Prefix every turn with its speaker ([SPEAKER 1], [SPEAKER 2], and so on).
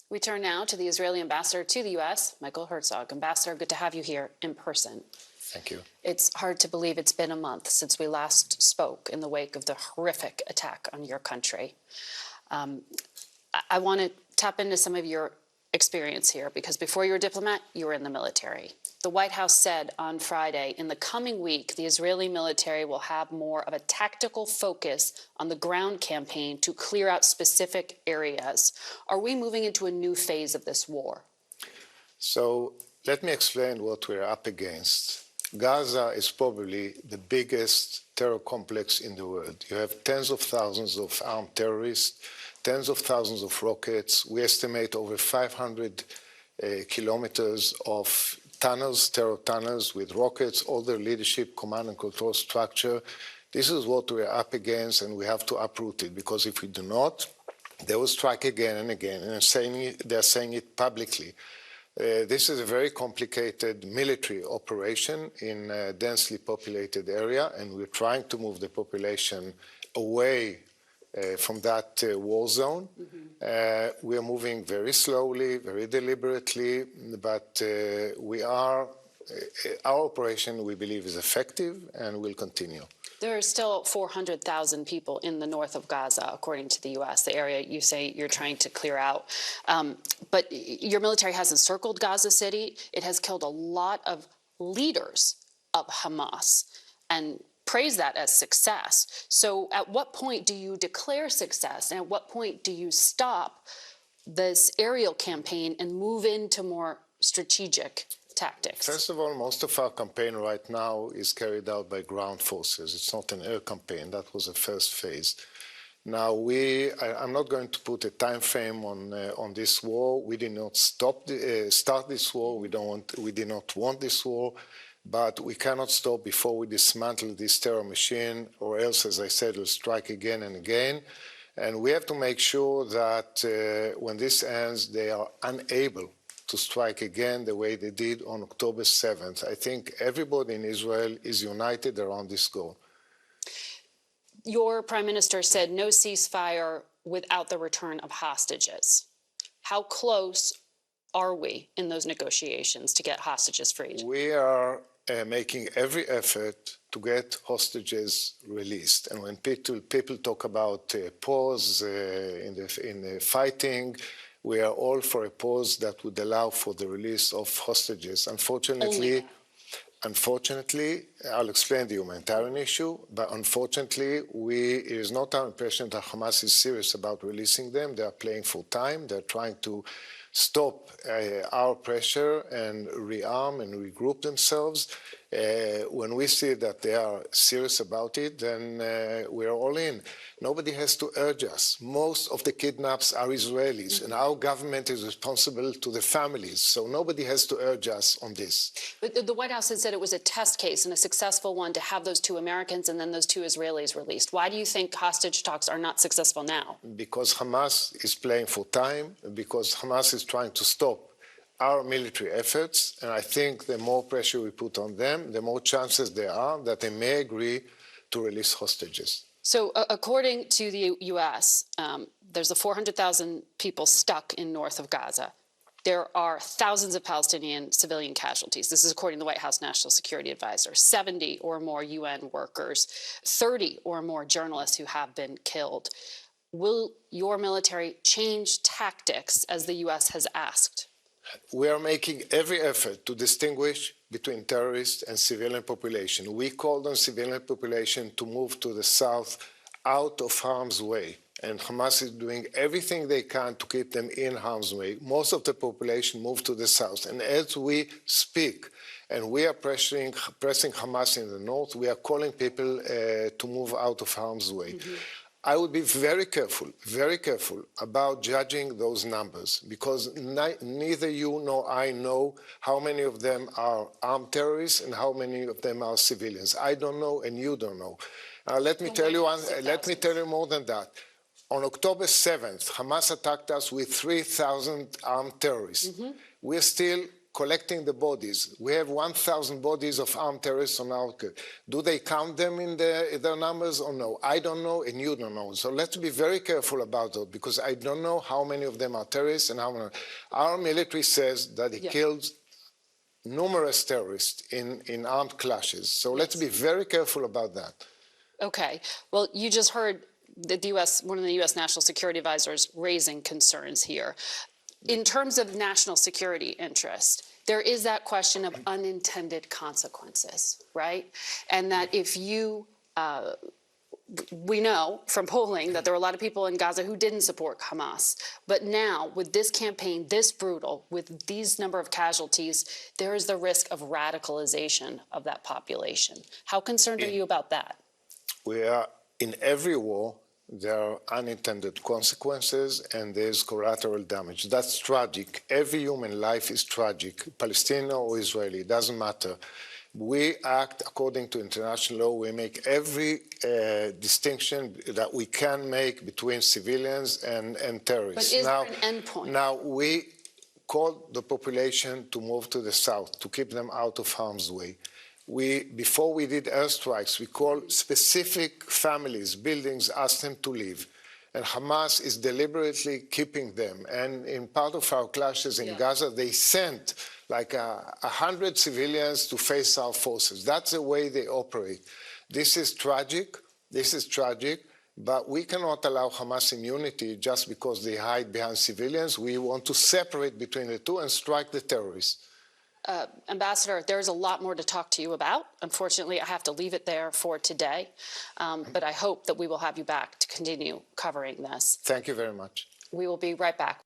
[SPEAKER 1] We turn now to the Israeli ambassador to the U.S., Michael Herzog. Ambassador, good to have you here in person.
[SPEAKER 2] Thank you.
[SPEAKER 1] It's hard to believe it's been a month since we last spoke in the wake of the horrific attack on your country. I want to tap into some of your experience here, because before you were a diplomat, you were in the military. The White House said on Friday, in the coming week, the Israeli military will have more of a tactical focus on the ground campaign to clear out specific areas. Are we moving into a new phase of this war?
[SPEAKER 2] So let me explain what we're up against. Gaza is probably the biggest terror complex in the world. You have tens of thousands of armed terrorists, tens of thousands of rockets. We estimate over 500 kilometers of tunnels, terror tunnels with rockets, all their leadership, command and control structure. This is what we're up against, and we have to uproot it, because if we do not, they will strike again and again, and they're saying it publicly. This is a very complicated military operation in a densely populated area, and we're trying to move the population away from that war zone. We are moving very slowly, very deliberately, but our operation, we believe, is effective and will continue.
[SPEAKER 1] There are still 400,000 people in the north of Gaza, according to the U.S., the area you say you're trying to clear out. But your military has encircled Gaza City. It has killed a lot of leaders of Hamas and praise that as success. So at what point do you declare success, and at what point do you stop this aerial campaign and move into more strategic tactics?
[SPEAKER 2] First of all, most of our campaign right now is carried out by ground forces. It's not an air campaign. That was the first phase. Now, I'm not going to put a time frame on this war. We did not start this war. We did not want this war. But we cannot stop before we dismantle this terror machine, or else, as I said, we'll strike again and again. And we have to make sure that when this ends, they are unable to strike again the way they did on October 7th. I think everybody in Israel is united around this goal.
[SPEAKER 1] Your prime minister said no ceasefire without the return of hostages. How close are we in those negotiations to get hostages freed?
[SPEAKER 2] We are making every effort to get hostages released. And when people talk about a pause in the fighting, we are all for a pause that would allow for the release of hostages. Unfortunately, I'll explain the humanitarian issue, but unfortunately, it is not our impression that Hamas is serious about releasing them. They are playing for time. They're trying to stop our pressure and rearm and regroup themselves. When we see that they are serious about it, then we're all in. Nobody has to urge us. Most of the kidnaps are Israelis, and our government is responsible to the families. So nobody has to urge us on this.
[SPEAKER 1] But the White House had said it was a test case and a successful one to have those 2 Americans and then those 2 Israelis released. Why do you think hostage talks are not successful now?
[SPEAKER 2] Because Hamas is playing for time, because Hamas is trying to stop our military efforts, and I think the more pressure we put on them, the more chances there are that they may agree to release hostages.
[SPEAKER 1] So according to the U.S., there's the 400,000 people stuck in north of Gaza. There are thousands of Palestinian civilian casualties. This is according to the White House National Security Advisor. 70 or more UN workers, 30 or more journalists who have been killed. Will your military change tactics as the U.S. has asked?
[SPEAKER 2] We are making every effort to distinguish between terrorists and civilian population. We called on civilian population to move to the south out of harm's way. And Hamas is doing everything they can to keep them in harm's way. Most of the population moved to the south. And as we speak, and we are pressing Hamas in the north, we are calling people to move out of harm's way. I would be very careful about judging those numbers, because neither you nor I know how many of them are armed terrorists and how many of them are civilians. I don't know, and you don't know. Let me tell you more than that. On October 7th, Hamas attacked us with 3,000 armed terrorists. We're still collecting the bodies. We have 1,000 bodies of armed terrorists on our coast. Do they count them in their numbers or no? I don't know, and you don't know. So let's be very careful about it, because I don't know how many of them are terrorists and how many. Our military says that it killed numerous terrorists in armed clashes. So let's be very careful about that.
[SPEAKER 1] Okay. Well, you just heard the one of the U.S. national security advisors raising concerns here. In terms of national security interest, there is that question of unintended consequences, right? And that if you, we know from polling that there were a lot of people in Gaza who didn't support Hamas. But now, with this campaign this brutal, with these number of casualties, there is the risk of radicalization of that population. How concerned are you about that?
[SPEAKER 2] We are, in every war, there are unintended consequences and there's collateral damage. That's tragic. Every human life is tragic, Palestinian or Israeli, it doesn't matter. We act according to international law. We make every distinction that we can make between civilians and terrorists.
[SPEAKER 1] But is there an endpoint?
[SPEAKER 2] Now, we call the population to move to the south, to keep them out of harm's way. Before we did airstrikes, we called specific families, buildings, asked them to leave. And Hamas is deliberately keeping them. And in part of our clashes in Gaza, they sent like 100 civilians to face our forces. That's the way they operate. This is tragic. This is tragic. But we cannot allow Hamas immunity just because they hide behind civilians. We want to separate between the two and strike the terrorists.
[SPEAKER 1] Ambassador, there's a lot more to talk to you about. Unfortunately, I have to leave it there for today. But I hope that we will have you back to continue covering this.
[SPEAKER 2] Thank you very much.
[SPEAKER 1] We will be right back.